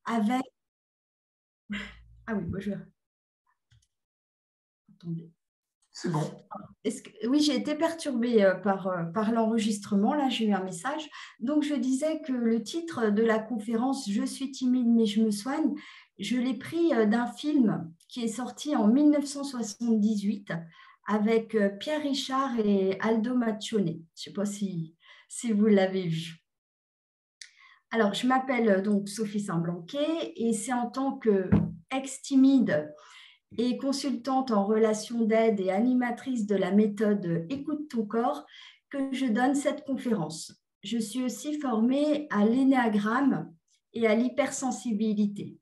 avec... Ah oui, bonjour. Attendez. C'est bon. Oui, j'ai été perturbée par l'enregistrement. Là, j'ai eu un message. Donc, je disais que le titre de la conférence « Je suis timide, mais je me soigne », je l'ai pris d'un film qui est sorti en 1978 avec Pierre Richard et Aldo Maccione. Je ne sais pas si vous l'avez vu. Alors, je m'appelle donc Sophie Saint-Blanquet et c'est en tant qu'ex-timide et consultante en relations d'aide et animatrice de la méthode Écoute ton corps que je donne cette conférence. Je suis aussi formée à l'énéagramme et à l'hypersensibilité.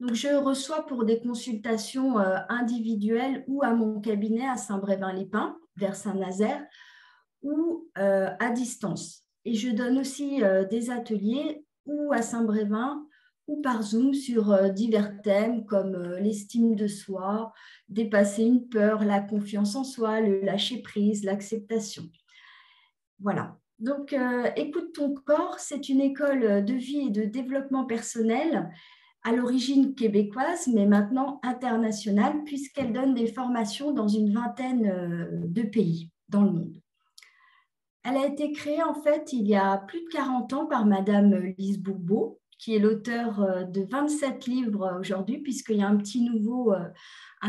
Donc, je reçois pour des consultations individuelles ou à mon cabinet à Saint-Brévin-les-Pins, vers Saint-Nazaire, ou à distance. Et je donne aussi des ateliers ou à Saint-Brévin ou par Zoom sur divers thèmes comme l'estime de soi, dépasser une peur, la confiance en soi, le lâcher-prise, l'acceptation. Voilà. Donc, Écoute ton corps, c'est une école de vie et de développement personnel à l'origine québécoise, mais maintenant internationale, puisqu'elle donne des formations dans une vingtaine de pays dans le monde. Elle a été créée en fait il y a plus de 40 ans par Madame Lise Bourbeau, qui est l'auteur de 27 livres aujourd'hui, puisqu'il y a un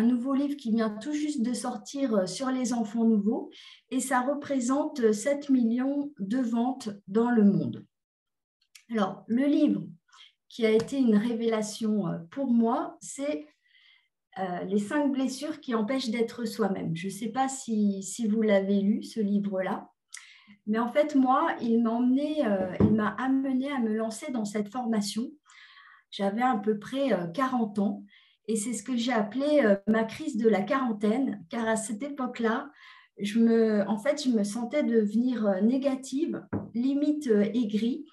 nouveau livre qui vient tout juste de sortir sur les enfants nouveaux, et ça représente 7 millions de ventes dans le monde. Alors, le livre qui a été une révélation pour moi, c'est Les 5 blessures qui empêchent d'être soi-même. Je ne sais pas si vous l'avez lu, ce livre-là. Mais en fait, moi, il m'a amené à me lancer dans cette formation. J'avais à peu près 40 ans et c'est ce que j'ai appelé ma crise de la quarantaine, car à cette époque-là, je me sentais devenir négative, limite aigrie.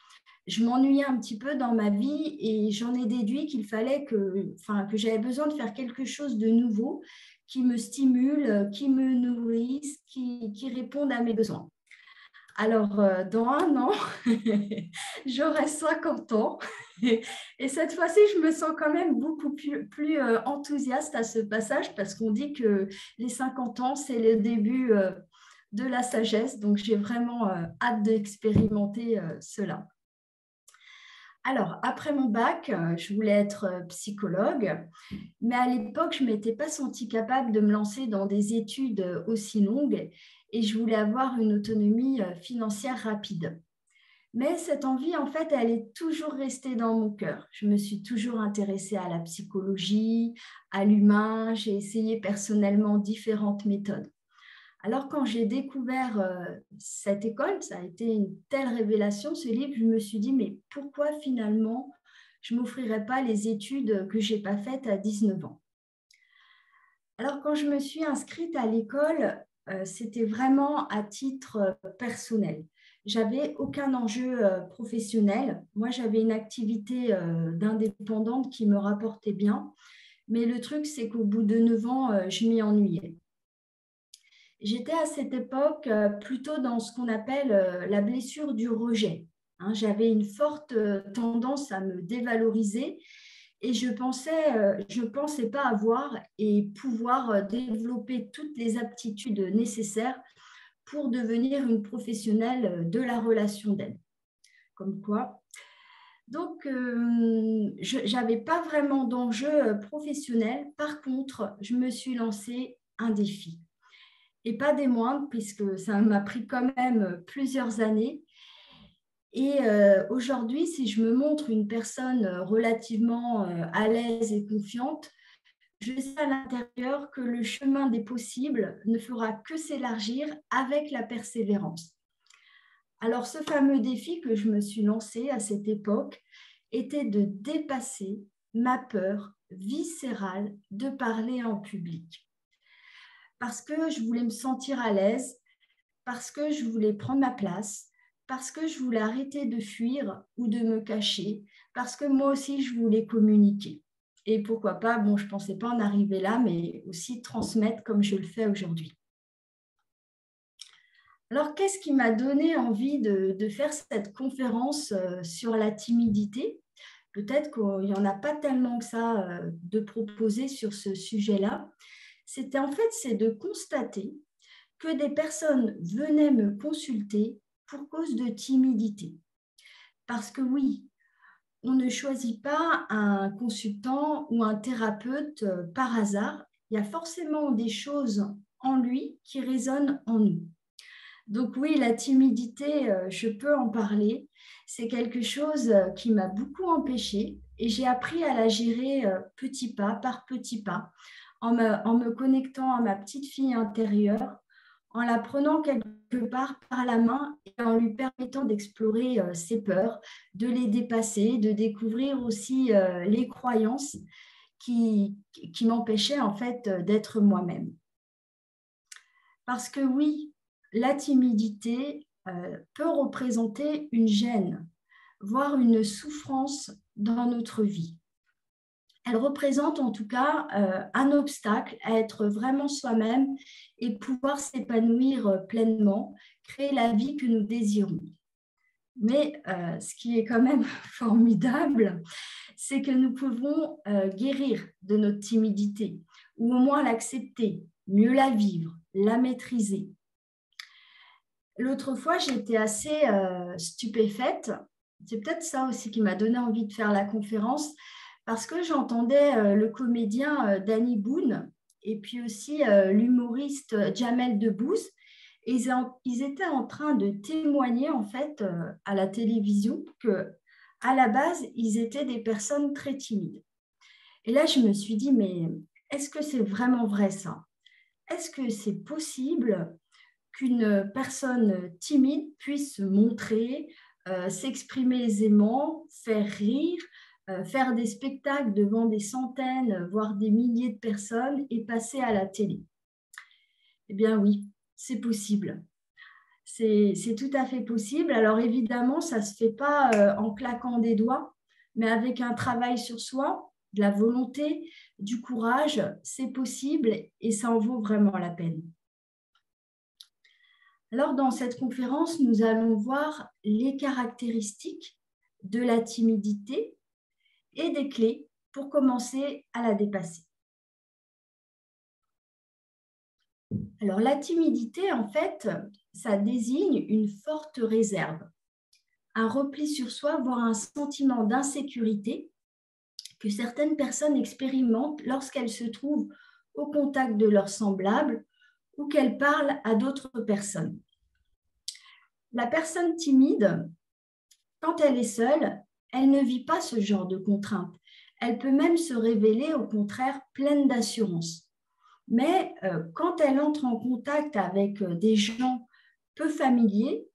Je m'ennuyais un petit peu dans ma vie et j'en ai déduit qu'il fallait que j'avais besoin de faire quelque chose de nouveau qui me stimule, qui me nourrisse, qui réponde à mes besoins. Alors, dans un an, j'aurai 50 ans. Et cette fois-ci, je me sens quand même beaucoup plus enthousiaste à ce passage parce qu'on dit que les 50 ans, c'est le début de la sagesse. Donc, j'ai vraiment hâte d'expérimenter cela. Alors, après mon bac, je voulais être psychologue, mais à l'époque, je ne m'étais pas sentie capable de me lancer dans des études aussi longues et je voulais avoir une autonomie financière rapide. Mais cette envie, en fait, elle est toujours restée dans mon cœur. Je me suis toujours intéressée à la psychologie, à l'humain. J'ai essayé personnellement différentes méthodes. Alors, quand j'ai découvert cette école, ça a été une telle révélation, ce livre, je me suis dit, mais pourquoi finalement je ne m'offrirais pas les études que je n'ai pas faites à 19 ans? Alors, quand je me suis inscrite à l'école, c'était vraiment à titre personnel. J'avais aucun enjeu professionnel. Moi, j'avais une activité d'indépendante qui me rapportait bien. Mais le truc, c'est qu'au bout de 9 ans, je m'y ennuyais. J'étais à cette époque plutôt dans ce qu'on appelle la blessure du rejet. Hein, j'avais une forte tendance à me dévaloriser et je pensais pas avoir et pouvoir développer toutes les aptitudes nécessaires pour devenir une professionnelle de la relation d'aide. Comme quoi. Donc, je n'avais pas vraiment d'enjeu professionnel. Par contre, je me suis lancé un défi. Et pas des moindres, puisque ça m'a pris quand même plusieurs années. Et aujourd'hui, si je me montre une personne relativement à l'aise et confiante, je sais à l'intérieur que le chemin des possibles ne fera que s'élargir avec la persévérance. Alors, ce fameux défi que je me suis lancé à cette époque était de dépasser ma peur viscérale de parler en public. Parce que je voulais me sentir à l'aise, parce que je voulais prendre ma place, parce que je voulais arrêter de fuir ou de me cacher, parce que moi aussi, je voulais communiquer. Et pourquoi pas, bon, je ne pensais pas en arriver là, mais aussi transmettre comme je le fais aujourd'hui. Alors, qu'est-ce qui m'a donné envie de faire cette conférence sur la timidité? peut-être qu'il n'y en a pas tellement que ça de proposés sur ce sujet-là. C'est de constater que des personnes venaient me consulter pour cause de timidité. Parce que oui, on ne choisit pas un consultant ou un thérapeute par hasard. Il y a forcément des choses en lui qui résonnent en nous. Donc oui, la timidité, je peux en parler. C'est quelque chose qui m'a beaucoup empêchée et j'ai appris à la gérer petit pas par petit pas, en me connectant à ma petite fille intérieure, en la prenant quelque part par la main et en lui permettant d'explorer ses peurs, de les dépasser, de découvrir aussi les croyances qui m'empêchaient en fait d'être moi-même. Parce que oui, la timidité peut représenter une gêne, voire une souffrance dans notre vie. Elle représente en tout cas un obstacle à être vraiment soi-même et pouvoir s'épanouir pleinement, créer la vie que nous désirons. Mais ce qui est quand même formidable, c'est que nous pouvons guérir de notre timidité, ou au moins l'accepter, mieux la vivre, la maîtriser. L'autre fois, j'étais assez stupéfaite. C'est peut-être ça aussi qui m'a donné envie de faire la conférence, parce que j'entendais le comédien Danny Boone et puis aussi l'humoriste Jamel Debbouze. Et ils étaient en train de témoigner en fait à la télévision que à la base, ils étaient des personnes très timides. Et là, je me suis dit, mais est-ce que c'est vraiment vrai ça? Est-ce que c'est possible qu'une personne timide puisse se montrer, s'exprimer aisément, faire rire, faire des spectacles devant des centaines, voire des milliers de personnes et passer à la télé? Eh bien oui, c'est possible. C'est tout à fait possible. Alors évidemment, ça ne se fait pas en claquant des doigts, mais avec un travail sur soi, de la volonté, du courage, c'est possible et ça en vaut vraiment la peine. Alors dans cette conférence, nous allons voir les caractéristiques de la timidité et des clés pour commencer à la dépasser. Alors la timidité, en fait, ça désigne une forte réserve, un repli sur soi, voire un sentiment d'insécurité que certaines personnes expérimentent lorsqu'elles se trouvent au contact de leurs semblables ou qu'elles parlent à d'autres personnes. La personne timide, quand elle est seule, elle ne vit pas ce genre de contraintes. Elle peut même se révéler au contraire pleine d'assurance. Mais quand elle entre en contact avec des gens peu familiers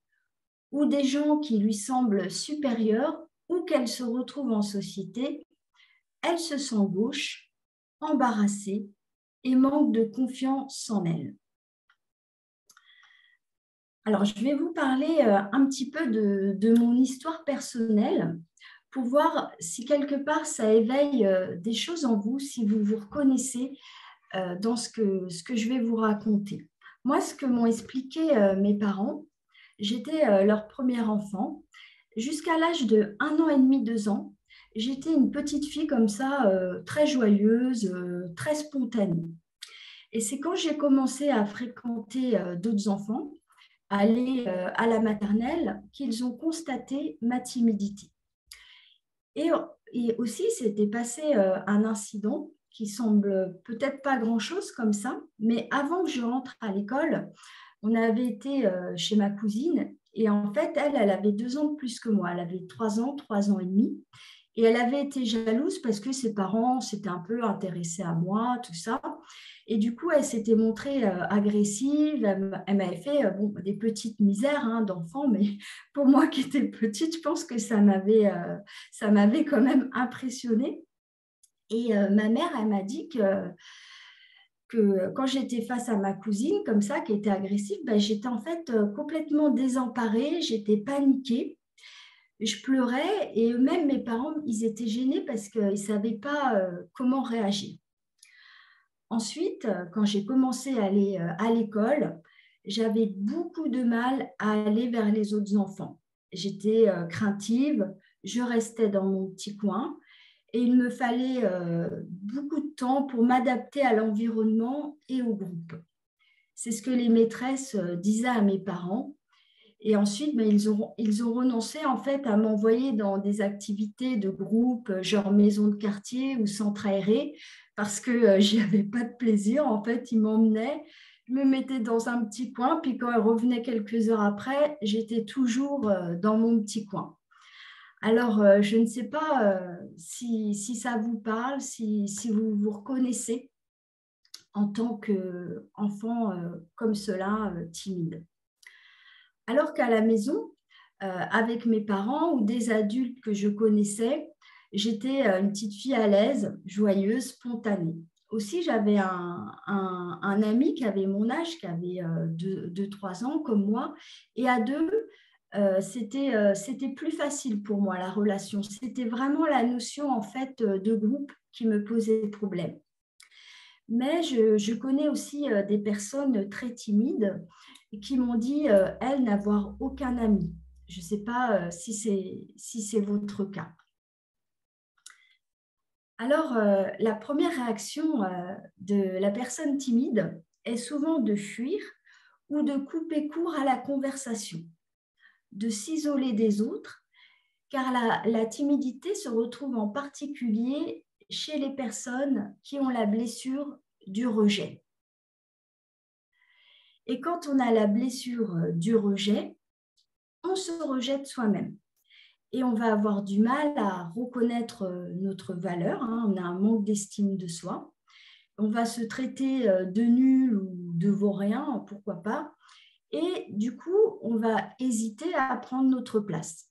ou des gens qui lui semblent supérieurs ou qu'elle se retrouve en société, elle se sent gauche, embarrassée et manque de confiance en elle. Alors, je vais vous parler un petit peu de mon histoire personnelle pour voir si quelque part ça éveille des choses en vous, si vous vous reconnaissez dans ce que je vais vous raconter. Moi, ce que m'ont expliqué mes parents, j'étais leur premier enfant. Jusqu'à l'âge de 1 an et demi, 2 ans, j'étais une petite fille comme ça, très joyeuse, très spontanée. Et c'est quand j'ai commencé à fréquenter d'autres enfants, à aller à la maternelle, qu'ils ont constaté ma timidité. Et aussi, s'était passé un incident qui semble peut-être pas grand-chose comme ça, mais avant que je rentre à l'école, on avait été chez ma cousine et en fait, elle avait 2 ans de plus que moi. Elle avait 3 ans et demi. Et elle avait été jalouse parce que ses parents s'étaient un peu intéressés à moi, tout ça. Et du coup, elle s'était montrée agressive. Elle m'avait fait des petites misères d'enfant, mais pour moi qui étais petite, je pense que ça m'avait quand même impressionnée. Et ma mère, elle m'a dit que quand j'étais face à ma cousine, comme ça, qui était agressive, j'étais en fait complètement désemparée, j'étais paniquée. Je pleurais et eux-mêmes, mes parents, ils étaient gênés parce qu'ils ne savaient pas comment réagir. Ensuite, quand j'ai commencé à aller à l'école, j'avais beaucoup de mal à aller vers les autres enfants. J'étais craintive, je restais dans mon petit coin et il me fallait beaucoup de temps pour m'adapter à l'environnement et au groupe. C'est ce que les maîtresses disaient à mes parents. Et ensuite, ben, ils ont renoncé en fait à m'envoyer dans des activités de groupe, genre maison de quartier ou centre aéré, parce que j'y avais pas de plaisir. En fait, ils m'emmenaient, je me mettais dans un petit coin, puis quand ils revenaient quelques heures après, j'étais toujours dans mon petit coin. Alors, je ne sais pas si ça vous parle, si vous vous reconnaissez en tant qu'enfant comme cela, timide. Alors qu'à la maison, avec mes parents ou des adultes que je connaissais, j'étais une petite fille à l'aise, joyeuse, spontanée. Aussi, j'avais un ami qui avait mon âge, qui avait 2-3 ans comme moi, et à deux, c'était plus facile pour moi la relation. C'était vraiment la notion en fait de groupe qui me posait problème. Mais je connais aussi des personnes très timides qui m'ont dit, elles, n'avoir aucun ami. Je ne sais pas si c'est votre cas. Alors, la première réaction de la personne timide est souvent de fuir ou de couper court à la conversation, de s'isoler des autres, car la timidité se retrouve en particulier chez les personnes qui ont la blessure du rejet. Et quand on a la blessure du rejet, on se rejette soi-même. Et on va avoir du mal à reconnaître notre valeur. On a un manque d'estime de soi. On va se traiter de nul ou de vaurien, pourquoi pas. Et du coup, on va hésiter à prendre notre place.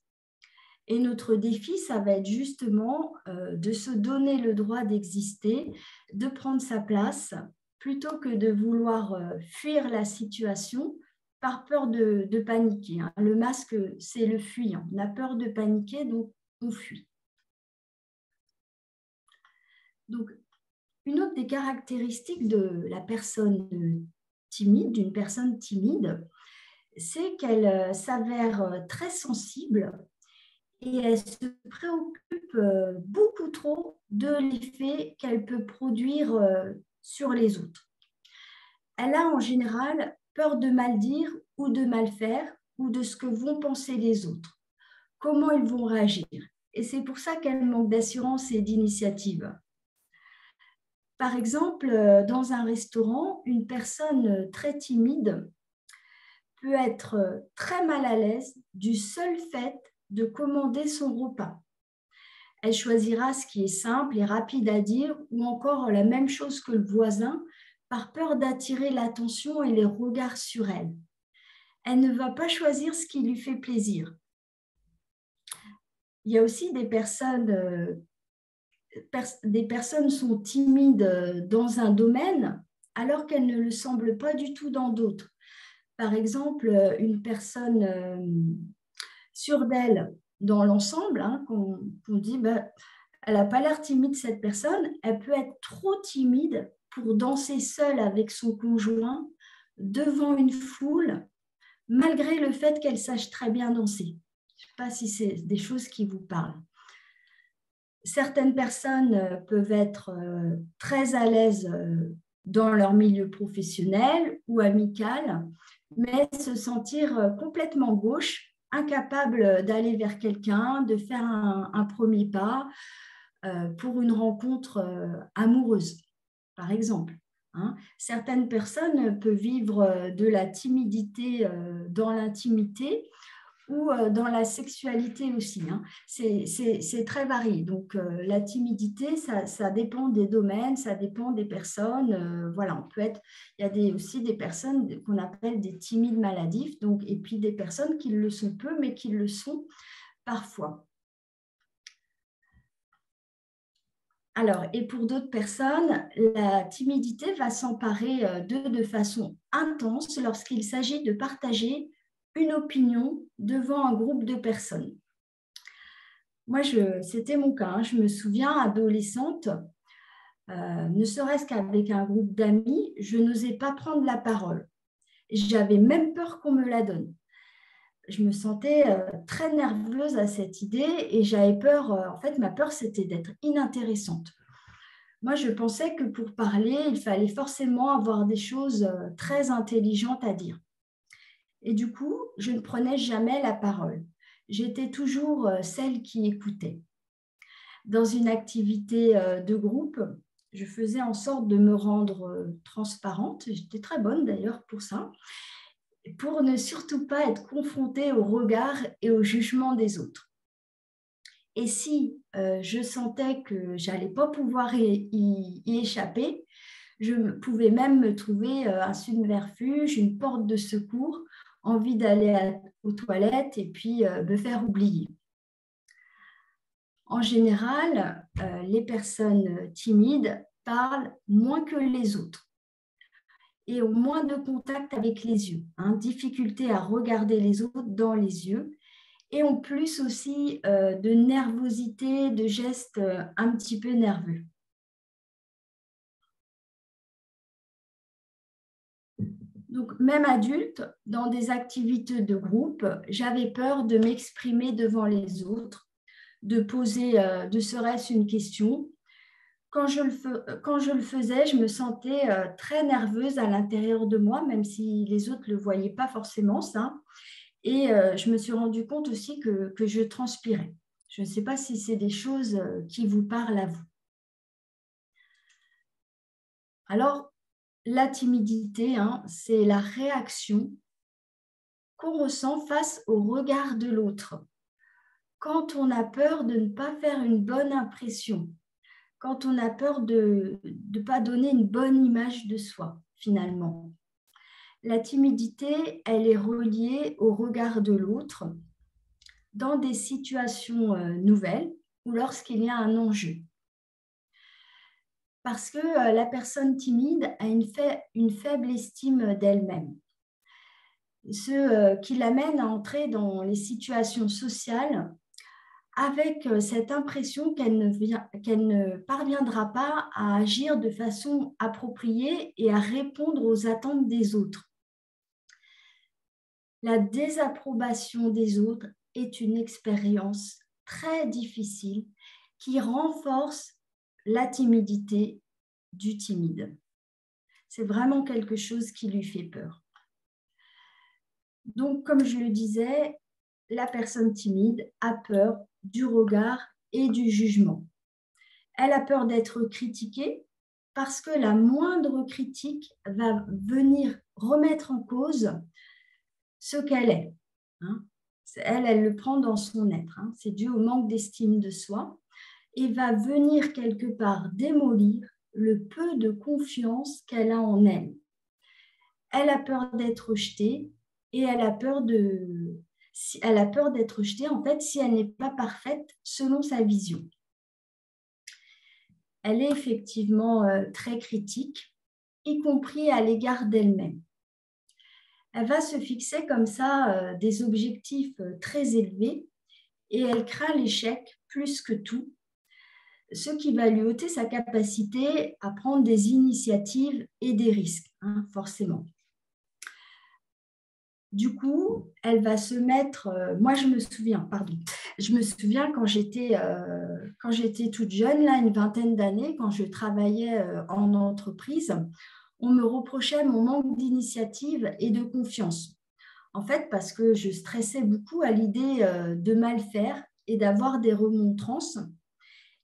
Et notre défi, ça va être justement de se donner le droit d'exister, de prendre sa place, plutôt que de vouloir fuir la situation par peur de paniquer. Le masque, c'est le fuyant. On a peur de paniquer, donc on fuit. Donc, une autre des caractéristiques de la personne timide, d'une personne timide, c'est qu'elle s'avère très sensible et elle se préoccupe beaucoup trop de l'effet qu'elle peut produire sur les autres. Elle a en général peur de mal dire ou de mal faire ou de ce que vont penser les autres, comment ils vont réagir. Et c'est pour ça qu'elle manque d'assurance et d'initiative. Par exemple, dans un restaurant, une personne très timide peut être très mal à l'aise du seul fait de commander son repas. Elle choisira ce qui est simple et rapide à dire ou encore la même chose que le voisin par peur d'attirer l'attention et les regards sur elle. Elle ne va pas choisir ce qui lui fait plaisir. Il y a aussi des personnes sont timides dans un domaine alors qu'elles ne le semblent pas du tout dans d'autres. Par exemple, une personne sûre d'elle dans l'ensemble, qu'on dit, elle n'a pas l'air timide cette personne, elle peut être trop timide pour danser seule avec son conjoint devant une foule, malgré le fait qu'elle sache très bien danser. Je ne sais pas si c'est des choses qui vous parlent. Certaines personnes peuvent être très à l'aise dans leur milieu professionnel ou amical, mais se sentir complètement gauche, incapable d'aller vers quelqu'un, de faire un premier pas pour une rencontre amoureuse, par exemple. Certaines personnes peuvent vivre de la timidité dans l'intimité ou dans la sexualité aussi. C'est très varié. Donc, la timidité, ça dépend des domaines, ça dépend des personnes. Voilà, il y a aussi des personnes qu'on appelle des timides maladifs, donc, et puis des personnes qui le sont peu, mais qui le sont parfois. Alors, et pour d'autres personnes, la timidité va s'emparer d'eux de façon intense lorsqu'il s'agit de partager une opinion devant un groupe de personnes. Moi, c'était mon cas. Je me souviens, adolescente, ne serait-ce qu'avec un groupe d'amis, je n'osais pas prendre la parole. J'avais même peur qu'on me la donne. je me sentais très nerveuse à cette idée et j'avais peur, en fait, ma peur, c'était d'être inintéressante. Moi, je pensais que pour parler, il fallait forcément avoir des choses très intelligentes à dire. Et du coup, je ne prenais jamais la parole. J'étais toujours celle qui écoutait. Dans une activité de groupe, je faisais en sorte de me rendre transparente. J'étais très bonne d'ailleurs pour ça, pour ne surtout pas être confrontée au regard et au jugement des autres. Et si je sentais que j'allais pas pouvoir y échapper, je pouvais même me trouver un subterfuge, une porte de secours, envie d'aller aux toilettes et puis me faire oublier. En général, les personnes timides parlent moins que les autres et ont moins de contact avec les yeux, difficulté à regarder les autres dans les yeux et ont plus aussi de nervosité, de gestes un petit peu nerveux. Donc, même adulte, dans des activités de groupe, j'avais peur de m'exprimer devant les autres, de poser de serait-ce une question. Quand je le faisais, je me sentais très nerveuse à l'intérieur de moi, même si les autres ne le voyaient pas forcément, ça. Et je me suis rendu compte aussi que je transpirais. Je ne sais pas si c'est des choses qui vous parlent à vous. Alors, la timidité, c'est la réaction qu'on ressent face au regard de l'autre. Quand on a peur de ne pas faire une bonne impression, quand on a peur de ne pas donner une bonne image de soi, finalement. La timidité, elle est reliée au regard de l'autre dans des situations nouvelles ou lorsqu'il y a un enjeu. Parce que la personne timide a une faible estime d'elle-même. Ce qui l'amène à entrer dans les situations sociales avec cette impression qu'elle ne parviendra pas à agir de façon appropriée et à répondre aux attentes des autres. La désapprobation des autres est une expérience très difficile qui renforce la timidité du timide. C'est vraiment quelque chose qui lui fait peur. Donc, comme je le disais, la personne timide a peur du regard et du jugement. Elle a peur d'être critiquée parce que la moindre critique va venir remettre en cause ce qu'elle est. Elle le prend dans son être. C'est dû au manque d'estime de soi et va venir quelque part démolir le peu de confiance qu'elle a en elle. Elle a peur d'être rejetée et elle a peur d'être rejetée en fait si elle n'est pas parfaite selon sa vision. Elle est effectivement très critique, y compris à l'égard d'elle-même. Elle va se fixer comme ça des objectifs très élevés et elle craint l'échec plus que tout, ce qui va lui ôter sa capacité à prendre des initiatives et des risques, forcément. Du coup, elle va se mettre... moi, je me souviens quand j'étais toute jeune, là, une vingtaine d'années, quand je travaillais en entreprise, on me reprochait mon manque d'initiative et de confiance. En fait, parce que je stressais beaucoup à l'idée de mal faire et d'avoir des remontrances.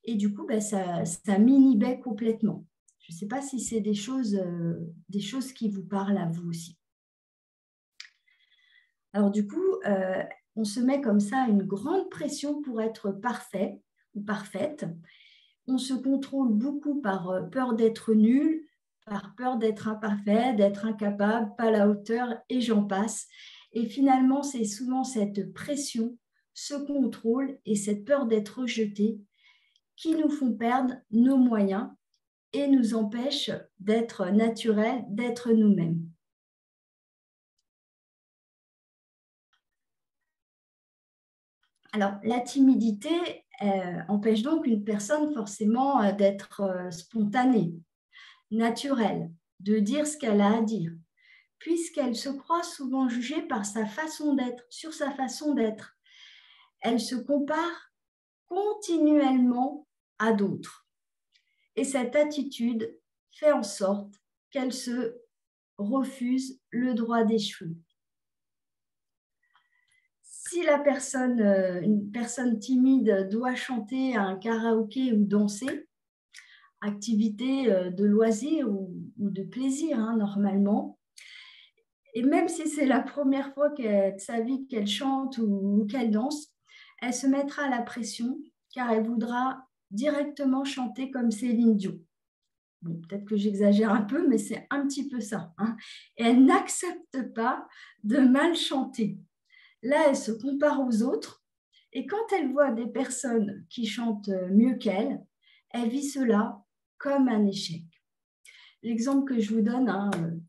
Et du coup, ça m'inhibait complètement. Je ne sais pas si c'est des choses qui vous parlent à vous aussi. Alors du coup, on se met comme ça une grande pression pour être parfait ou parfaite. On se contrôle beaucoup par peur d'être nul, par peur d'être imparfait, d'être incapable, pas à la hauteur, et j'en passe. Et finalement, c'est souvent cette pression, ce contrôle et cette peur d'être rejeté qui nous font perdre nos moyens et nous empêchent d'être naturels, d'être nous-mêmes. Alors, la timidité empêche donc une personne forcément d'être spontanée, naturelle, de dire ce qu'elle a à dire. puisqu'elle se croit souvent jugée par sa façon d'être, sur sa façon d'être. Elle se compare continuellement à d'autres. Et cette attitude fait en sorte qu'elle se refuse le droit d'échouer. Si une personne timide doit chanter à un karaoké ou danser, activité de loisir ou de plaisir normalement, et même si c'est la première fois de sa vie qu'elle chante ou qu'elle danse, elle se mettra à la pression car elle voudra directement chanter comme Céline Dion. Bon, peut-être que j'exagère un peu, mais c'est un petit peu ça. Et elle n'accepte pas de mal chanter. Là, elle se compare aux autres et quand elle voit des personnes qui chantent mieux qu'elle, elle vit cela comme un échec. L'exemple que je vous donne,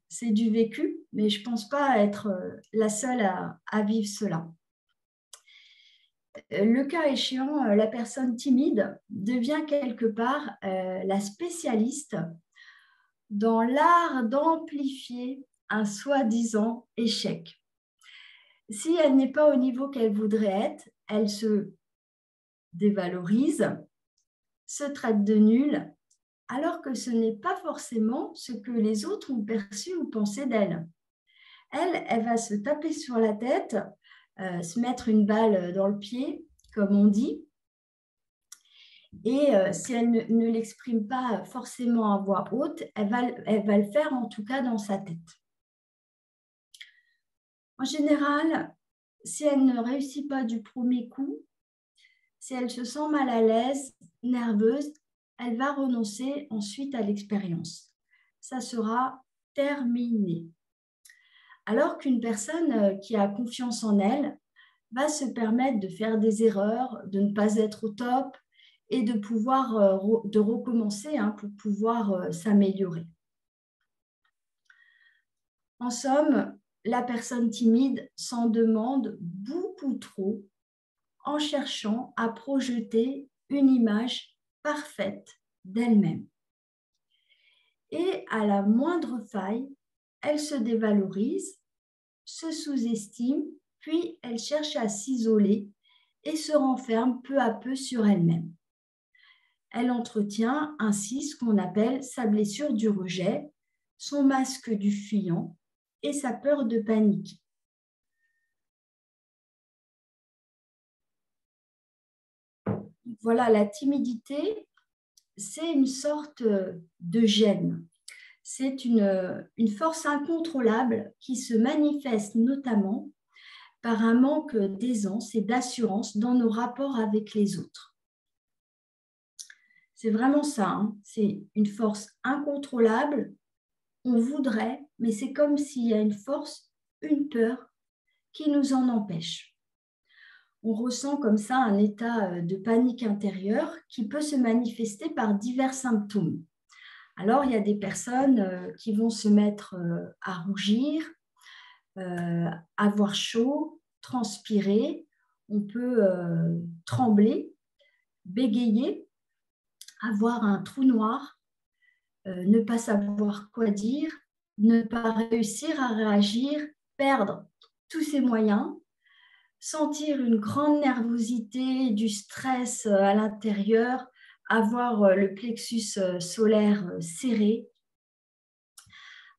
c'est du vécu, mais je ne pense pas être la seule à vivre cela. Le cas échéant, la personne timide devient quelque part la spécialiste dans l'art d'amplifier un soi-disant échec. Si elle n'est pas au niveau qu'elle voudrait être, elle se dévalorise, se traite de nulle, alors que ce n'est pas forcément ce que les autres ont perçu ou pensé d'elle. Elle va se taper sur la tête, se mettre une balle dans le pied, comme on dit, et si elle ne l'exprime pas forcément à voix haute, elle va le faire en tout cas dans sa tête. En général, si elle ne réussit pas du premier coup, si elle se sent mal à l'aise, nerveuse, elle va renoncer ensuite à l'expérience. Ça sera terminé. Alors qu'une personne qui a confiance en elle va se permettre de faire des erreurs, de ne pas être au top et de pouvoir de recommencer pour pouvoir s'améliorer. En somme, la personne timide s'en demande beaucoup trop en cherchant à projeter une image parfaite d'elle-même. Et à la moindre faille, elle se dévalorise, se sous-estime, puis elle cherche à s'isoler et se renferme peu à peu sur elle-même. Elle entretient ainsi ce qu'on appelle sa blessure du rejet, son masque du fuyant et sa peur de paniquer. Voilà, la timidité, c'est une sorte de gêne. C'est une force incontrôlable qui se manifeste notamment par un manque d'aisance et d'assurance dans nos rapports avec les autres. C'est vraiment ça, c'est une force incontrôlable. On voudrait, mais c'est comme s'il y a une force, une peur qui nous en empêche. On ressent comme ça un état de panique intérieure qui peut se manifester par divers symptômes. Alors, il y a des personnes qui vont se mettre à rougir, avoir chaud, transpirer, on peut trembler, bégayer, avoir un trou noir, ne pas savoir quoi dire, ne pas réussir à réagir, perdre tous ses moyens, sentir une grande nervosité, du stress à l'intérieur, avoir le plexus solaire serré,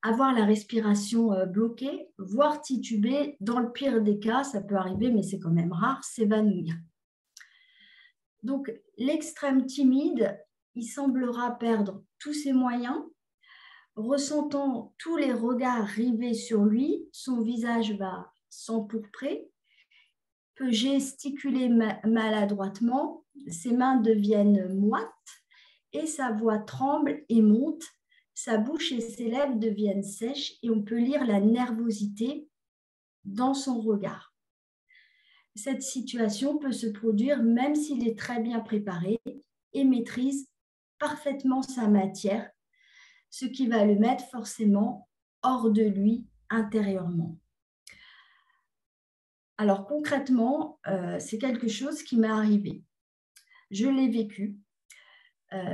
avoir la respiration bloquée, voire tituber. Dans le pire des cas, ça peut arriver, mais c'est quand même rare, s'évanouir. Donc, l'extrême timide, il semblera perdre tous ses moyens, ressentant tous les regards rivés sur lui, son visage va s'empourprer, peut gesticuler maladroitement, ses mains deviennent moites et sa voix tremble et monte, sa bouche et ses lèvres deviennent sèches et on peut lire la nervosité dans son regard. Cette situation peut se produire même s'il est très bien préparé et maîtrise parfaitement sa matière, ce qui va le mettre forcément hors de lui intérieurement. Alors concrètement, c'est quelque chose qui m'est arrivé. Je l'ai vécu.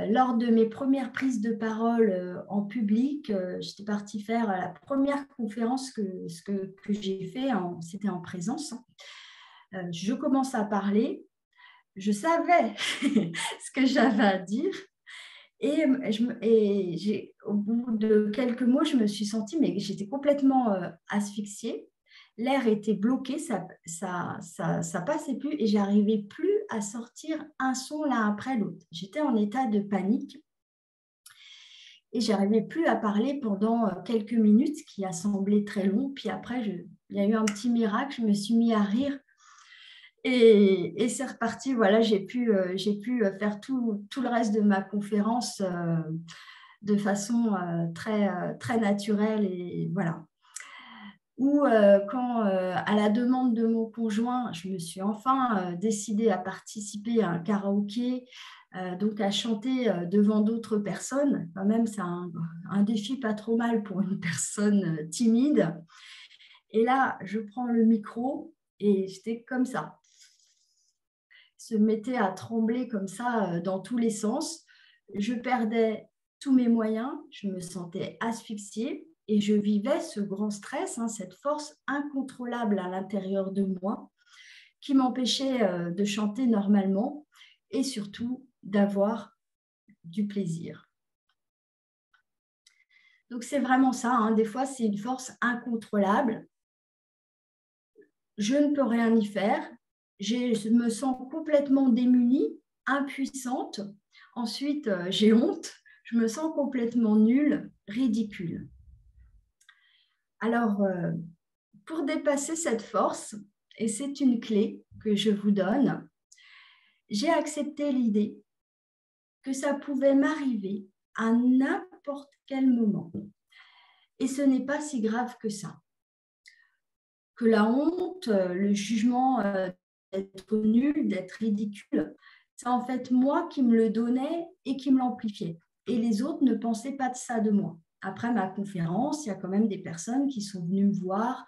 lors de mes premières prises de parole en public, j'étais partie faire la première conférence que j'ai fait, c'était en présence. Je commence à parler, je savais ce que j'avais à dire et au bout de quelques mots, je me suis sentie, mais j'étais complètement asphyxiée. L'air était bloqué, ça passait plus et j'arrivais plus à sortir un son l'un après l'autre. J'étais en état de panique et j'arrivais plus à parler pendant quelques minutes, ce qui a semblé très long. Puis après, il y a eu un petit miracle, je me suis mis à rire et c'est reparti. Voilà, j'ai pu faire tout le reste de ma conférence de façon très naturelle et voilà. Ou quand, à la demande de mon conjoint, je me suis enfin décidée à participer à un karaoké, donc à chanter devant d'autres personnes. Quand même, c'est un défi pas trop mal pour une personne timide. Et là, je prends le micro et j'étais comme ça. Se mettait à trembler comme ça dans tous les sens. Je perdais tous mes moyens, je me sentais asphyxiée. Et je vivais ce grand stress, cette force incontrôlable à l'intérieur de moi qui m'empêchait de chanter normalement et surtout d'avoir du plaisir. Donc, c'est vraiment ça. Des fois, c'est une force incontrôlable. Je ne peux rien y faire. Je me sens complètement démunie, impuissante. Ensuite, j'ai honte. Je me sens complètement nulle, ridicule. Alors, pour dépasser cette force, et c'est une clé que je vous donne, j'ai accepté l'idée que ça pouvait m'arriver à n'importe quel moment. Et ce n'est pas si grave que ça. Que la honte, le jugement d'être nul, d'être ridicule, c'est en fait moi qui me le donnais et qui me l'amplifiais. Et les autres ne pensaient pas de ça de moi. Après ma conférence, il y a quand même des personnes qui sont venues me voir.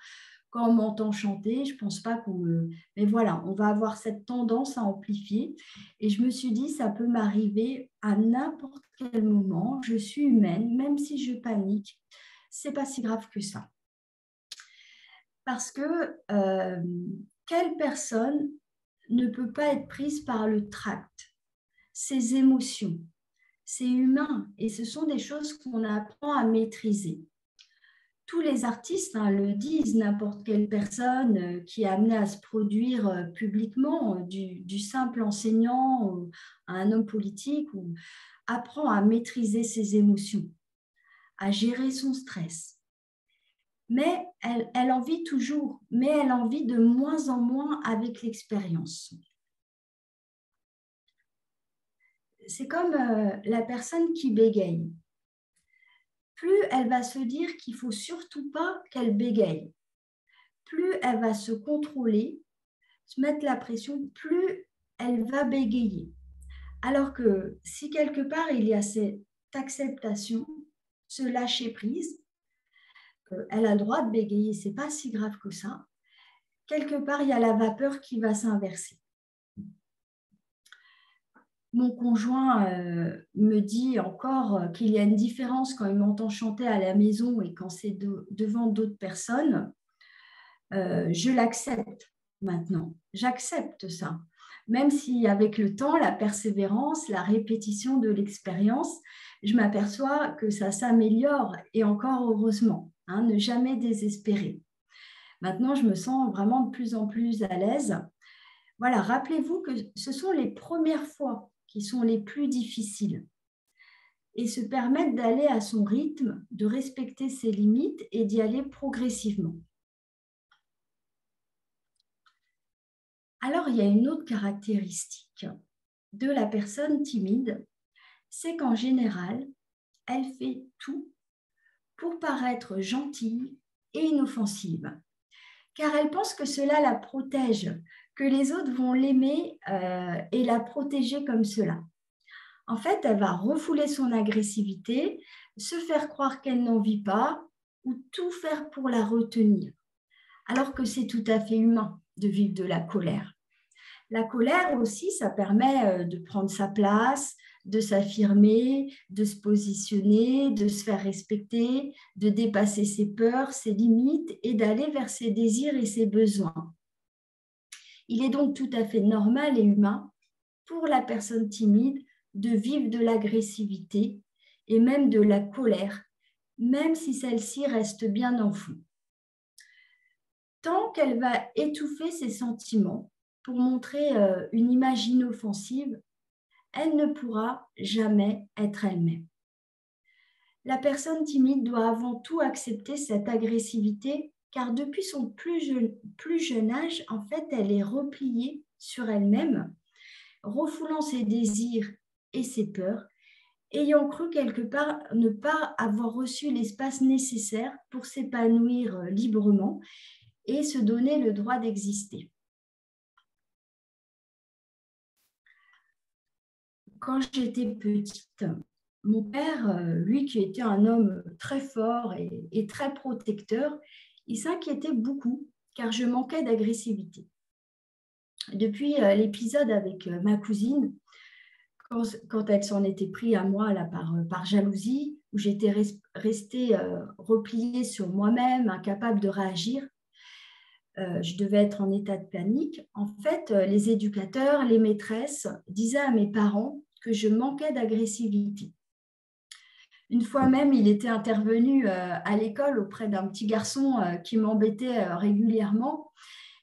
Quand on m'entend chanter, je ne pense pas qu'on me... Mais voilà, on va avoir cette tendance à amplifier. Et je me suis dit, ça peut m'arriver à n'importe quel moment. Je suis humaine, même si je panique. Ce n'est pas si grave que ça. Parce que quelle personne ne peut pas être prise par le tract, ses émotions? C'est humain et ce sont des choses qu'on apprend à maîtriser. Tous les artistes le disent, n'importe quelle personne qui est amenée à se produire publiquement, du simple enseignant à un homme politique, apprend à maîtriser ses émotions, à gérer son stress. Mais elle en vit toujours, mais elle en vit de moins en moins avec l'expérience. C'est comme la personne qui bégaye. Plus elle va se dire qu'il ne faut surtout pas qu'elle bégaye, plus elle va se contrôler, se mettre la pression, plus elle va bégayer. Alors que si quelque part il y a cette acceptation, ce lâcher prise, elle a le droit de bégayer, ce n'est pas si grave que ça. Quelque part, il y a la vapeur qui va s'inverser. Mon conjoint me dit encore qu'il y a une différence quand il m'entend chanter à la maison et quand c'est devant d'autres personnes. Je l'accepte maintenant. J'accepte ça. Même si avec le temps, la persévérance, la répétition de l'expérience, je m'aperçois que ça s'améliore et encore heureusement. Ne jamais désespérer. Maintenant, je me sens vraiment de plus en plus à l'aise. Voilà, rappelez-vous que ce sont les premières fois qui sont les plus difficiles et se permettre d'aller à son rythme, de respecter ses limites et d'y aller progressivement. Alors, il y a une autre caractéristique de la personne timide, c'est qu'en général, elle fait tout pour paraître gentille et inoffensive, car elle pense que cela la protège, que les autres vont l'aimer et la protéger comme cela. En fait, elle va refouler son agressivité, se faire croire qu'elle n'en vit pas ou tout faire pour la retenir, alors que c'est tout à fait humain de vivre de la colère. La colère aussi, ça permet de prendre sa place, de s'affirmer, de se positionner, de se faire respecter, de dépasser ses peurs, ses limites et d'aller vers ses désirs et ses besoins. Il est donc tout à fait normal et humain pour la personne timide de vivre de l'agressivité et même de la colère, même si celle-ci reste bien enfouie. Tant qu'elle va étouffer ses sentiments pour montrer une image inoffensive, elle ne pourra jamais être elle-même. La personne timide doit avant tout accepter cette agressivité car depuis son plus jeune âge, en fait, elle est repliée sur elle-même, refoulant ses désirs et ses peurs, ayant cru quelque part ne pas avoir reçu l'espace nécessaire pour s'épanouir librement et se donner le droit d'exister. Quand j'étais petite, mon père, lui qui était un homme très fort et très protecteur, il s'inquiétait beaucoup car je manquais d'agressivité. Depuis l'épisode avec ma cousine, quand elle s'en était pris à moi là, par jalousie, où j'étais restée repliée sur moi-même, incapable de réagir, je devais être en état de panique. En fait, les éducateurs, les maîtresses disaient à mes parents que je manquais d'agressivité. Une fois même, il était intervenu à l'école auprès d'un petit garçon qui m'embêtait régulièrement.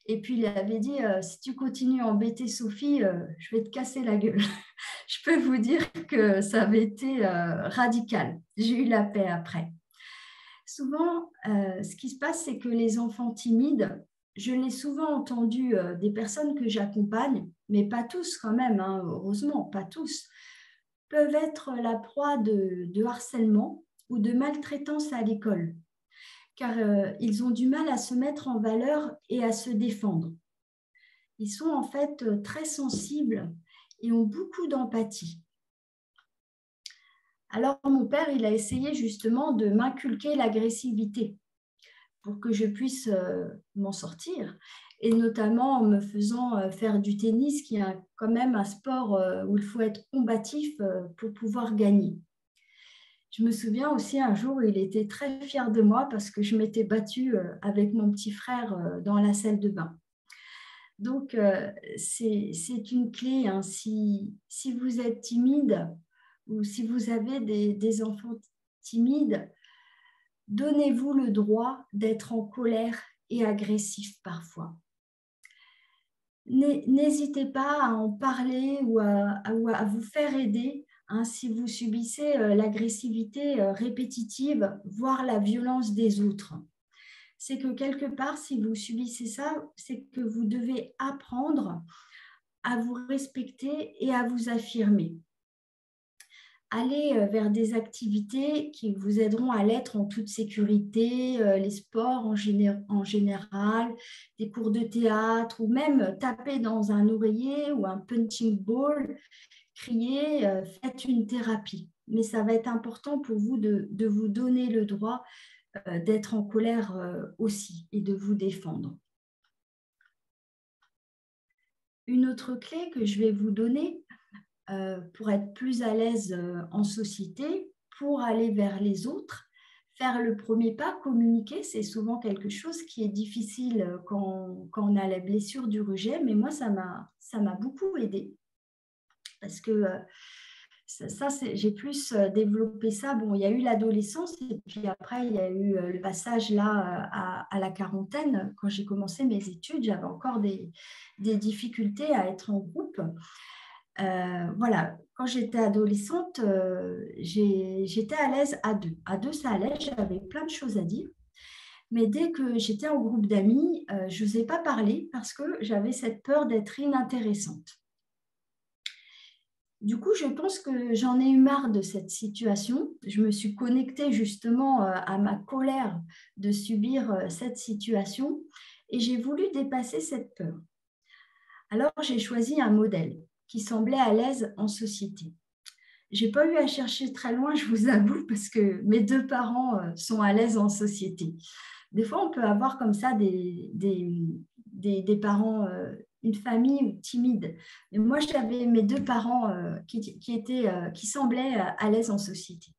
Et puis, il avait dit, si tu continues à embêter Sophie, je vais te casser la gueule. Je peux vous dire que ça avait été radical. J'ai eu la paix après. Souvent, ce qui se passe, c'est que les enfants timides, je l'ai souvent entendu des personnes que j'accompagne, mais pas tous quand même, hein, heureusement, pas tous, peuvent être la proie de harcèlement ou de maltraitance à l'école, car ils ont du mal à se mettre en valeur et à se défendre. Ils sont en fait très sensibles et ont beaucoup d'empathie. Alors mon père, il a essayé justement de m'inculquer l'agressivité pour que je puisse m'en sortir, et notamment en me faisant faire du tennis, qui est quand même un sport où il faut être combatif pour pouvoir gagner. Je me souviens aussi un jour où il était très fier de moi parce que je m'étais battue avec mon petit frère dans la salle de bain. Donc, c'est une clé, hein. Si vous êtes timide ou si vous avez des enfants timides, donnez-vous le droit d'être en colère et agressif parfois. N'hésitez pas à en parler ou à vous faire aider, hein, si vous subissez l'agressivité répétitive, voire la violence des autres. C'est que quelque part, si vous subissez ça, c'est que vous devez apprendre à vous respecter et à vous affirmer. Allez vers des activités qui vous aideront à l'être en toute sécurité, les sports en général, des cours de théâtre ou même taper dans un oreiller ou un punching ball, crier, faites une thérapie. Mais ça va être important pour vous de vous donner le droit d'être en colère aussi et de vous défendre. Une autre clé que je vais vous donner pour être plus à l'aise en société, pour aller vers les autres, faire le premier pas, communiquer, c'est souvent quelque chose qui est difficile quand on a la blessure du rejet, mais moi, ça m'a beaucoup aidée parce que j'ai plus développé ça. Bon, il y a eu l'adolescence et puis après, il y a eu le passage là à la quarantaine. Quand j'ai commencé mes études, j'avais encore des difficultés à être en groupe. Voilà, quand j'étais adolescente, j'étais à l'aise à deux. À deux, ça allait, j'avais plein de choses à dire. Mais dès que j'étais en groupe d'amis, je n'osais pas parler parce que j'avais cette peur d'être inintéressante. Du coup, je pense que j'en ai eu marre de cette situation. Je me suis connectée justement à ma colère de subir cette situation et j'ai voulu dépasser cette peur. Alors, j'ai choisi un modèle qui semblait à l'aise en société. Je n'ai pas eu à chercher très loin, je vous avoue, parce que mes deux parents sont à l'aise en société. Des fois, on peut avoir comme ça des parents une famille timide. Et moi, j'avais mes deux parents qui semblaient à l'aise en société.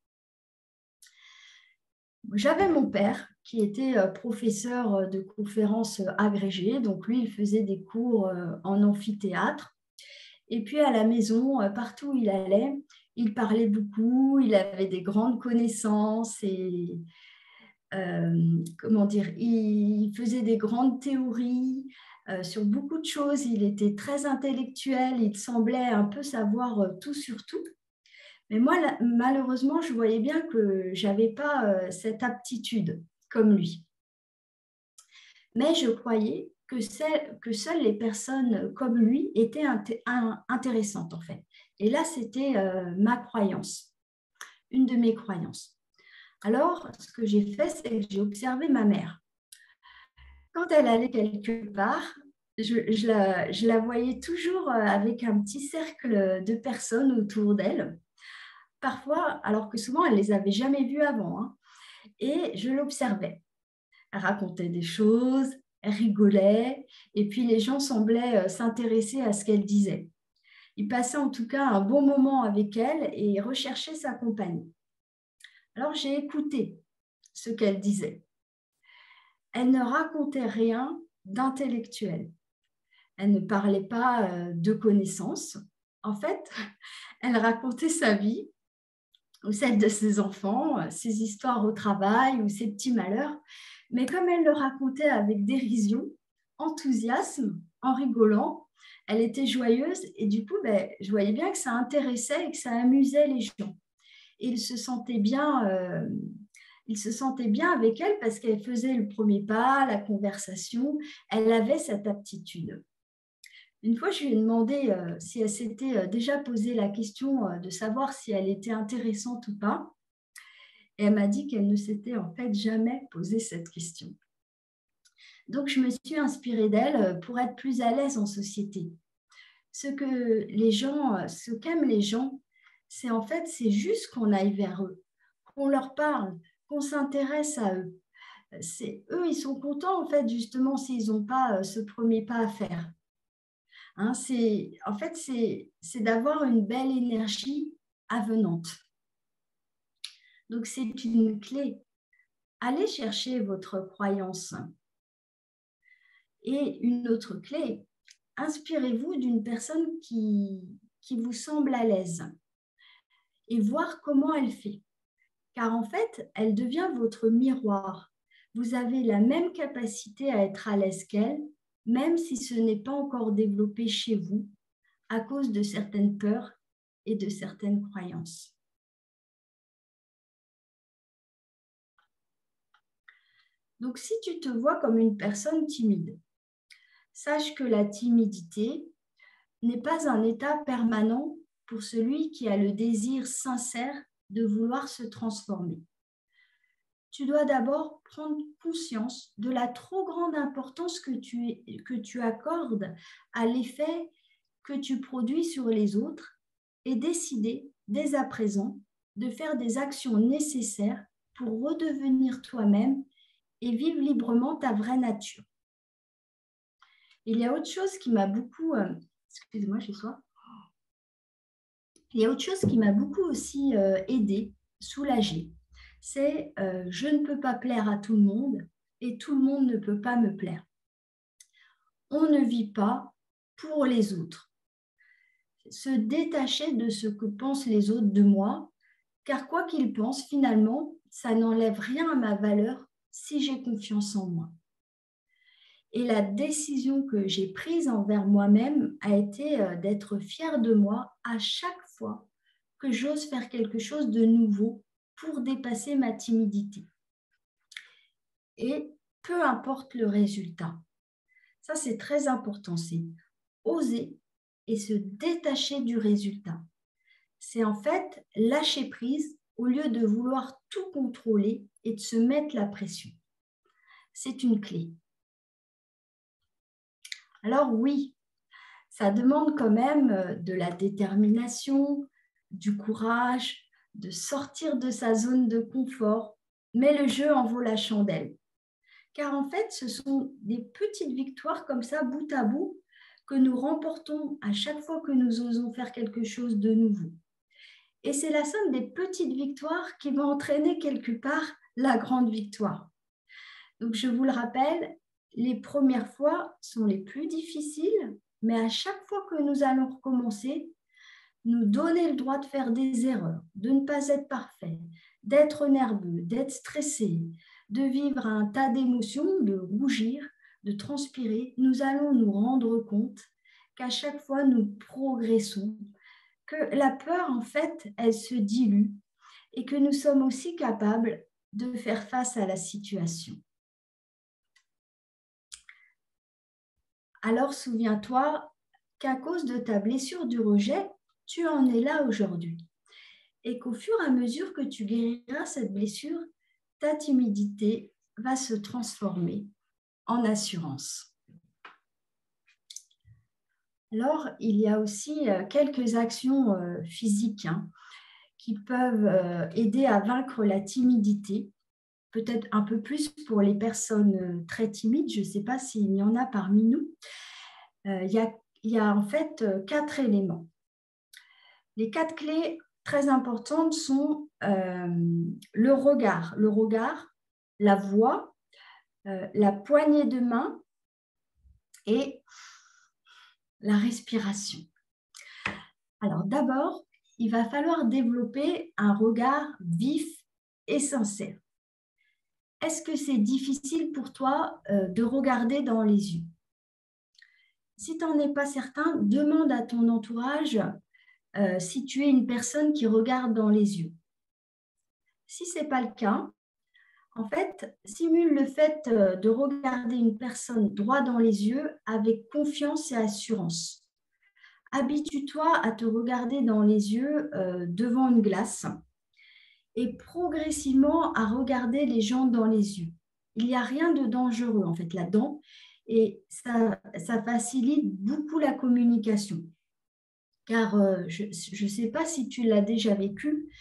J'avais mon père qui était professeur de conférences agrégé. Donc, lui, il faisait des cours en amphithéâtre. Et puis, à la maison, partout où il allait, il parlait beaucoup, il avait des grandes connaissances et comment dire, il faisait des grandes théories sur beaucoup de choses. Il était très intellectuel, il semblait un peu savoir tout sur tout. Mais moi, là, malheureusement, je voyais bien que je n'avais pas cette aptitude comme lui. Mais je croyais que seules les personnes comme lui étaient intéressantes, en fait. Et là, c'était ma croyance, une de mes croyances. Alors, ce que j'ai fait, c'est que j'ai observé ma mère. Quand elle allait quelque part, je la voyais toujours avec un petit cercle de personnes autour d'elle. Parfois, alors que souvent, elle ne les avait jamais vues avant. Hein. Et je l'observais. Elle racontait des choses, elle rigolait, et puis les gens semblaient s'intéresser à ce qu'elle disait. Ils passaient en tout cas un bon moment avec elle et recherchaient sa compagnie. Alors, j'ai écouté ce qu'elle disait. Elle ne racontait rien d'intellectuel. Elle ne parlait pas de connaissances. En fait, elle racontait sa vie ou celle de ses enfants, ses histoires au travail ou ses petits malheurs. Mais comme elle le racontait avec dérision, enthousiasme, en rigolant, elle était joyeuse et du coup, je voyais bien que ça intéressait et que ça amusait les gens. Et ils se sentaient bien avec elle parce qu'elle faisait le premier pas, la conversation, elle avait cette aptitude. Une fois, je lui ai demandé si elle s'était déjà posé la question de savoir si elle était intéressante ou pas. Et elle m'a dit qu'elle ne s'était en fait jamais posé cette question. Donc, je me suis inspirée d'elle pour être plus à l'aise en société. Ce qu'aiment les gens, c'est juste qu'on aille vers eux, qu'on leur parle, qu'on s'intéresse à eux. Eux, ils sont contents en fait justement s'ils n'ont pas ce premier pas à faire. Hein, c'est d'avoir une belle énergie avenante. Donc, c'est une clé. Allez chercher votre croyance. Et une autre clé, inspirez-vous d'une personne qui vous semble à l'aise et voir comment elle fait. Car en fait, elle devient votre miroir. Vous avez la même capacité à être à l'aise qu'elle, même si ce n'est pas encore développé chez vous à cause de certaines peurs et de certaines croyances. Donc, si tu te vois comme une personne timide, sache que la timidité n'est pas un état permanent pour celui qui a le désir sincère de vouloir se transformer. Tu dois d'abord prendre conscience de la trop grande importance que tu accordes à l'effet que tu produis sur les autres et décider dès à présent de faire des actions nécessaires pour redevenir toi-même et vivre librement ta vraie nature. Il y a autre chose qui m'a beaucoup... excusez-moi, chez soi. Il y a autre chose qui m'a beaucoup aussi aidée, soulagée. C'est je ne peux pas plaire à tout le monde et tout le monde ne peut pas me plaire. On ne vit pas pour les autres. Se détacher de ce que pensent les autres de moi, car quoi qu'ils pensent, finalement, ça n'enlève rien à ma valeur si j'ai confiance en moi. Et la décision que j'ai prise envers moi-même a été d'être fière de moi à chaque fois que j'ose faire quelque chose de nouveau pour dépasser ma timidité. Et peu importe le résultat. Ça, c'est très important, c'est oser et se détacher du résultat. C'est en fait lâcher prise au lieu de vouloir tout contrôler et de se mettre la pression. C'est une clé. Alors oui, ça demande quand même de la détermination, du courage, de sortir de sa zone de confort, mais le jeu en vaut la chandelle. Car en fait, ce sont des petites victoires comme ça, bout à bout, que nous remportons à chaque fois que nous osons faire quelque chose de nouveau. Et c'est la somme des petites victoires qui vont entraîner quelque part la grande victoire. Donc, je vous le rappelle, les premières fois sont les plus difficiles, mais à chaque fois que nous allons recommencer, nous donner le droit de faire des erreurs, de ne pas être parfait, d'être nerveux, d'être stressé, de vivre un tas d'émotions, de rougir, de transpirer, nous allons nous rendre compte qu'à chaque fois, nous progressons, que la peur, en fait, elle se dilue et que nous sommes aussi capables de faire face à la situation. Alors, souviens-toi qu'à cause de ta blessure du rejet, tu en es là aujourd'hui. Et qu'au fur et à mesure que tu guériras cette blessure, ta timidité va se transformer en assurance. Alors, il y a aussi quelques actions physiques qui peuvent aider à vaincre la timidité, peut-être un peu plus pour les personnes très timides. Je ne sais pas s'il y en a parmi nous. Il y a en fait 4 éléments. Les 4 clés très importantes sont le regard, la voix, la poignée de main et la respiration. Alors d'abord, il va falloir développer un regard vif et sincère. Est-ce que c'est difficile pour toi de regarder dans les yeux? Si tu n'en es pas certain, demande à ton entourage si tu es une personne qui regarde dans les yeux. Si ce n'est pas le cas, en fait, simule le fait de regarder une personne droit dans les yeux avec confiance et assurance. Habitue-toi à te regarder dans les yeux devant une glace et progressivement à regarder les gens dans les yeux. Il n'y a rien de dangereux en fait là-dedans et ça facilite beaucoup la communication. Car je ne sais pas si tu l'as déjà vécu,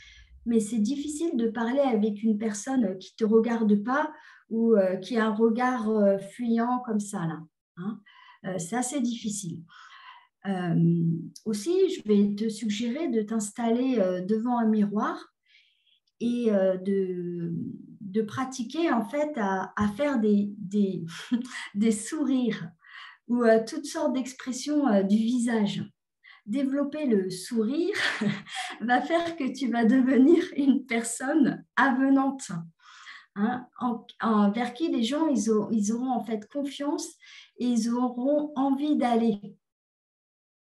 mais c'est difficile de parler avec une personne qui ne te regarde pas ou qui a un regard fuyant comme ça, là. Hein. C'est assez difficile. Aussi, je vais te suggérer de t'installer devant un miroir et de pratiquer en fait à faire des sourires ou toutes sortes d'expressions du visage. Développer le sourire va faire que tu vas devenir une personne avenante, hein, vers qui les gens ils auront en fait confiance et ils auront envie d'aller.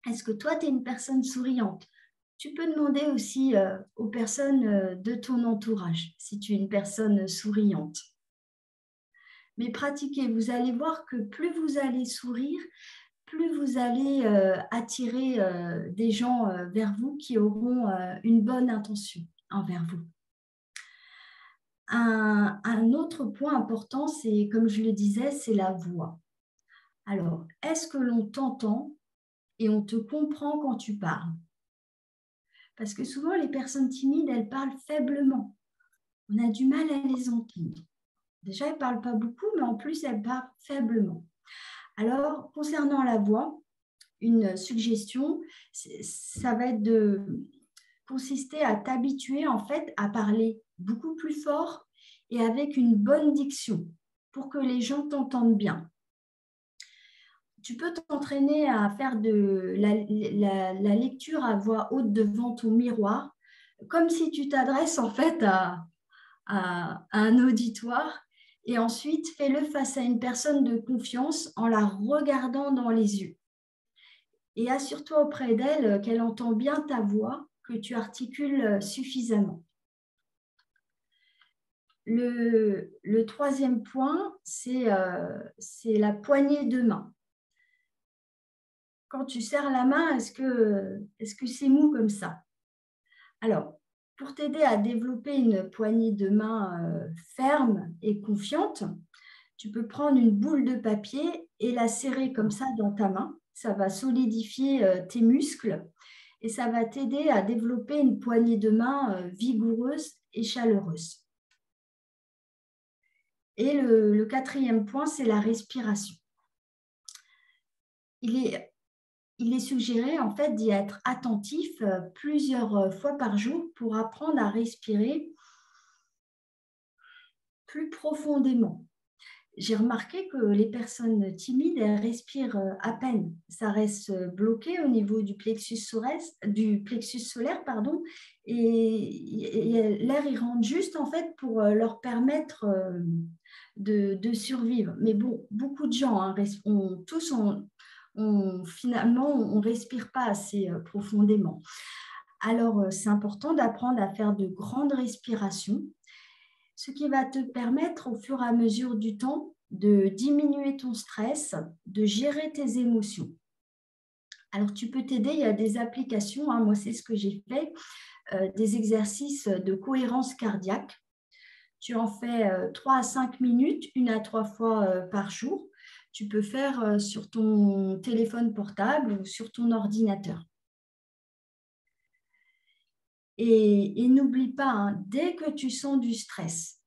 Est-ce que toi, tu es une personne souriante? Tu peux demander aussi aux personnes de ton entourage si tu es une personne souriante. Mais pratiquez, vous allez voir que plus vous allez sourire, plus vous allez attirer des gens vers vous qui auront une bonne intention envers vous. Un autre point important, c'est, comme je le disais, c'est la voix. Alors, est-ce que l'on t'entend et on te comprend quand tu parles? Parce que souvent, les personnes timides, elles parlent faiblement. On a du mal à les entendre. Déjà, elles ne parlent pas beaucoup, mais en plus, elles parlent faiblement. Alors, concernant la voix, une suggestion, ça va être de consister à t'habituer en fait à parler beaucoup plus fort et avec une bonne diction pour que les gens t'entendent bien. Tu peux t'entraîner à faire de la lecture à voix haute devant ton miroir, comme si tu t'adresses en fait à un auditoire, et ensuite fais-le face à une personne de confiance en la regardant dans les yeux. Et assure-toi auprès d'elle qu'elle entend bien ta voix, que tu articules suffisamment. Le troisième point, c'est la poignée de main. Quand tu serres la main, est-ce que c'est mou comme ça? Alors, pour t'aider à développer une poignée de main ferme et confiante, tu peux prendre une boule de papier et la serrer comme ça dans ta main. Ça va solidifier tes muscles et ça va t'aider à développer une poignée de main vigoureuse et chaleureuse. Et le quatrième point, c'est la respiration. Il est il est suggéré en fait d'y être attentif plusieurs fois par jour pour apprendre à respirer plus profondément. J'ai remarqué que les personnes timides, elles respirent à peine. Ça reste bloqué au niveau du plexus solaire, pardon, et l'air, il rentre juste en fait pour leur permettre de survivre. Mais bon, beaucoup de gens, hein, finalement, on ne respire pas assez profondément. Alors, c'est important d'apprendre à faire de grandes respirations, ce qui va te permettre au fur et à mesure du temps de diminuer ton stress, de gérer tes émotions. Alors, tu peux t'aider, il y a des applications, hein, moi c'est ce que j'ai fait, des exercices de cohérence cardiaque. Tu en fais 3 à 5 minutes, 1 à 3 fois par jour. Tu peux faire sur ton téléphone portable ou sur ton ordinateur. Et n'oublie pas, hein, dès que tu sens du stress,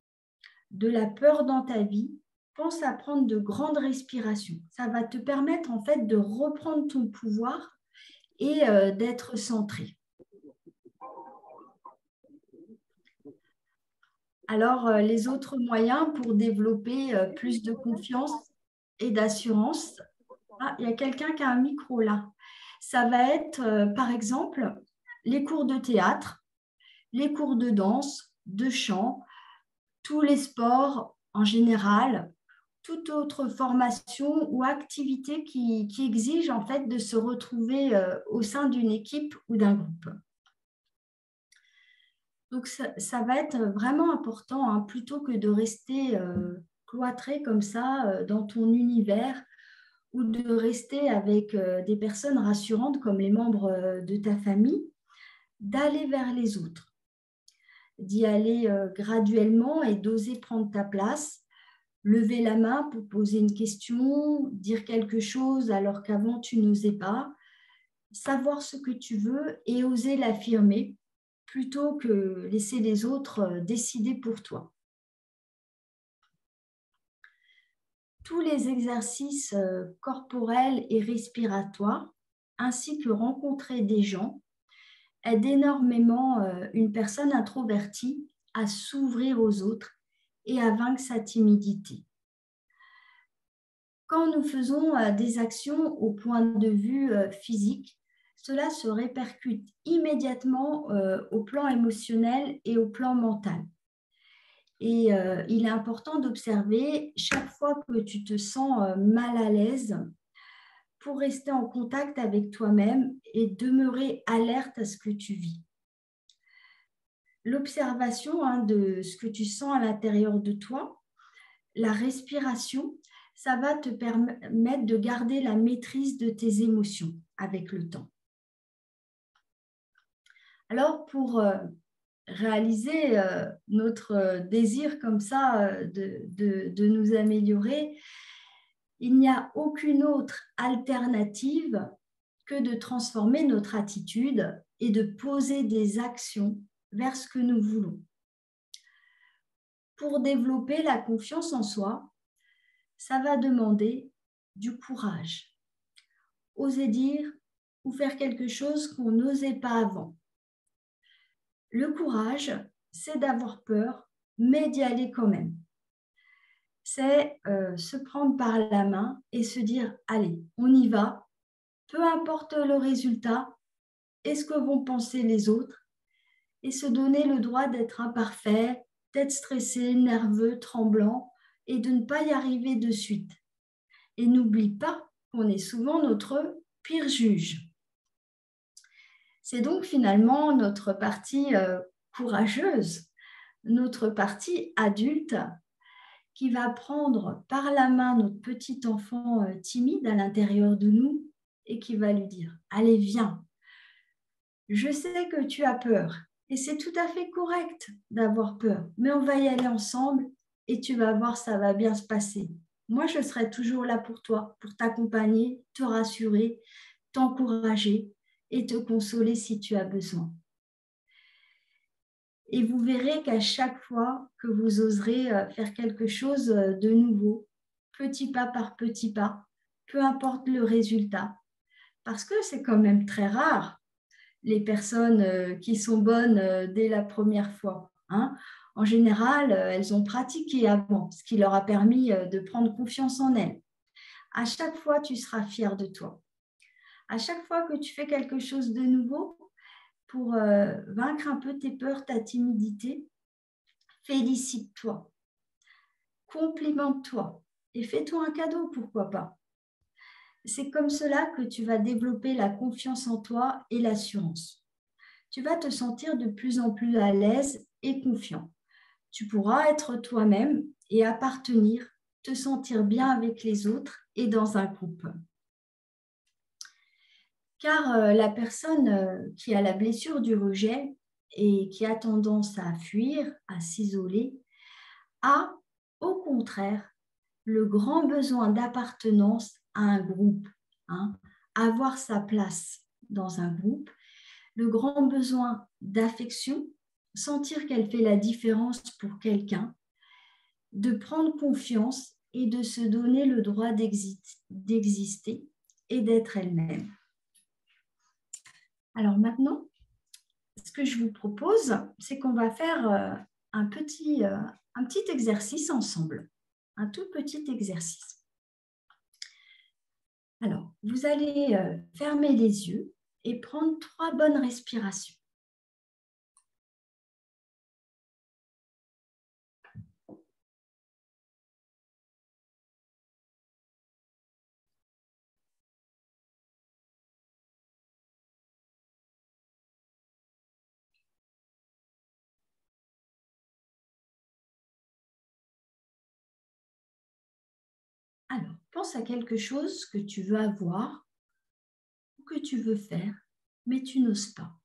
de la peur dans ta vie, pense à prendre de grandes respirations. Ça va te permettre en fait de reprendre ton pouvoir et d'être centré. Alors, les autres moyens pour développer plus de confiance et d'assurance. Ah, il y a quelqu'un qui a un micro là. Ça va être, par exemple, les cours de théâtre, les cours de danse, de chant, tous les sports en général, toute autre formation ou activité qui exige en fait de se retrouver au sein d'une équipe ou d'un groupe. Donc, ça va être vraiment important, hein, plutôt que de rester cloîtré comme ça dans ton univers ou de rester avec des personnes rassurantes comme les membres de ta famille, d'aller vers les autres, d'y aller graduellement et d'oser prendre ta place, lever la main pour poser une question, dire quelque chose alors qu'avant tu n'osais pas, savoir ce que tu veux et oser l'affirmer plutôt que laisser les autres décider pour toi. Tous les exercices corporels et respiratoires, ainsi que rencontrer des gens, aident énormément une personne introvertie à s'ouvrir aux autres et à vaincre sa timidité. Quand nous faisons des actions au point de vue physique, cela se répercute immédiatement au plan émotionnel et au plan mental. Et il est important d'observer chaque fois que tu te sens mal à l'aise pour rester en contact avec toi-même et demeurer alerte à ce que tu vis. L'observation, hein, de ce que tu sens à l'intérieur de toi, la respiration, ça va te permettre de garder la maîtrise de tes émotions avec le temps. Alors, pour réaliser notre désir comme ça de nous améliorer, il n'y a aucune autre alternative que de transformer notre attitude et de poser des actions vers ce que nous voulons. Pour développer la confiance en soi, ça va demander du courage. Oser dire ou faire quelque chose qu'on n'osait pas avant. Le courage, c'est d'avoir peur, mais d'y aller quand même. C'est se prendre par la main et se dire, allez, on y va, peu importe le résultat et ce que vont penser les autres, et se donner le droit d'être imparfait, d'être stressé, nerveux, tremblant, et de ne pas y arriver de suite. Et n'oublie pas qu'on est souvent notre pire juge. C'est donc finalement notre partie courageuse, notre partie adulte qui va prendre par la main notre petit enfant timide à l'intérieur de nous et qui va lui dire « Allez, viens, je sais que tu as peur et c'est tout à fait correct d'avoir peur, mais on va y aller ensemble et tu vas voir, ça va bien se passer. Moi, je serai toujours là pour toi, pour t'accompagner, te rassurer, t'encourager et te consoler si tu as besoin. » Et vous verrez qu'à chaque fois que vous oserez faire quelque chose de nouveau, petit pas par petit pas, peu importe le résultat, parce que c'est quand même très rare les personnes qui sont bonnes dès la première fois, hein. En général, elles ont pratiqué avant, ce qui leur a permis de prendre confiance en elles. À chaque fois, tu seras fier de toi. À chaque fois que tu fais quelque chose de nouveau pour vaincre un peu tes peurs, ta timidité, félicite-toi, complimente-toi et fais-toi un cadeau, pourquoi pas. C'est comme cela que tu vas développer la confiance en toi et l'assurance. Tu vas te sentir de plus en plus à l'aise et confiant. Tu pourras être toi-même et appartenir, te sentir bien avec les autres et dans un groupe. Car la personne qui a la blessure du rejet et qui a tendance à fuir, à s'isoler, a au contraire le grand besoin d'appartenance à un groupe, hein, avoir sa place dans un groupe, le grand besoin d'affection, sentir qu'elle fait la différence pour quelqu'un, de prendre confiance et de se donner le droit d'exister et d'être elle-même. Alors maintenant, ce que je vous propose, c'est qu'on va faire un petit exercice ensemble, un tout petit exercice. Alors, vous allez fermer les yeux et prendre 3 bonnes respirations. Alors, pense à quelque chose que tu veux avoir ou que tu veux faire, mais tu n'oses pas.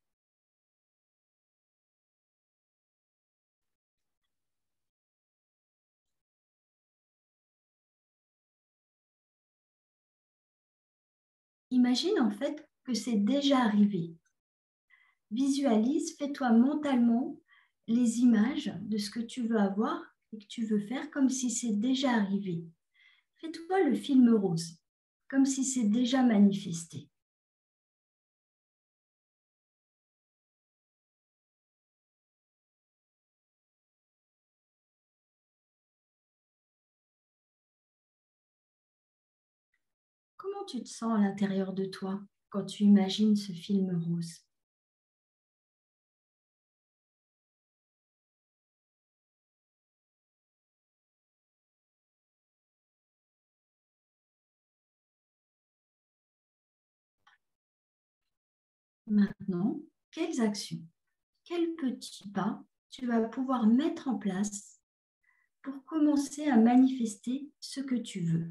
Imagine en fait que c'est déjà arrivé. Visualise, fais-toi mentalement les images de ce que tu veux avoir et que tu veux faire comme si c'est déjà arrivé. Fais-toi le film rose, comme si c'est déjà manifesté. Comment tu te sens à l'intérieur de toi quand tu imagines ce film rose? Maintenant, quelles actions, quels petits pas tu vas pouvoir mettre en place pour commencer à manifester ce que tu veux?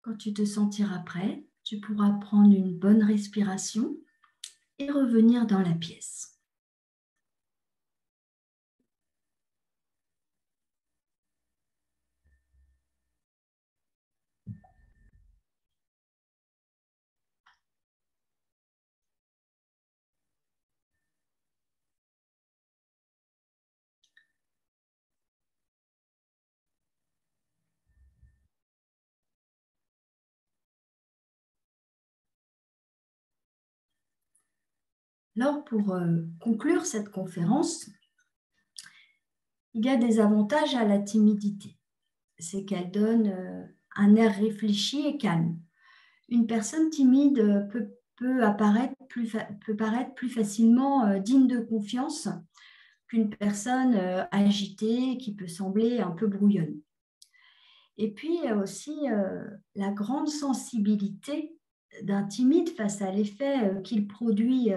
Quand tu te sentiras prêt, tu pourras prendre une bonne respiration et revenir dans la pièce. Alors, pour conclure cette conférence, il y a des avantages à la timidité. C'est qu'elle donne un air réfléchi et calme. Une personne timide peut paraître plus facilement digne de confiance qu'une personne agitée qui peut sembler un peu brouillonne. Et puis, il y a aussi la grande sensibilité, d'un timide face à l'effet qu'il produit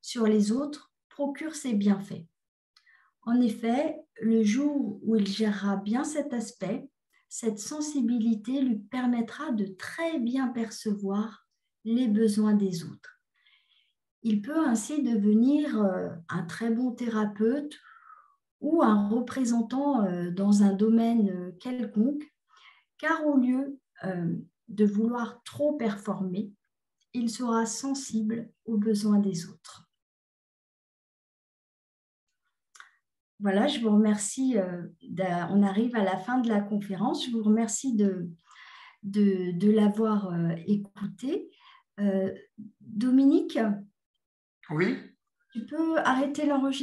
sur les autres procure ses bienfaits. En effet, le jour où il gérera bien cet aspect, cette sensibilité lui permettra de très bien percevoir les besoins des autres. Il peut ainsi devenir un très bon thérapeute ou un représentant dans un domaine quelconque, car au lieu de vouloir trop performer, il sera sensible aux besoins des autres. Voilà, je vous remercie. On arrive à la fin de la conférence. Je vous remercie de l'avoir écouté. Dominique, Oui. tu peux arrêter l'enregistrement?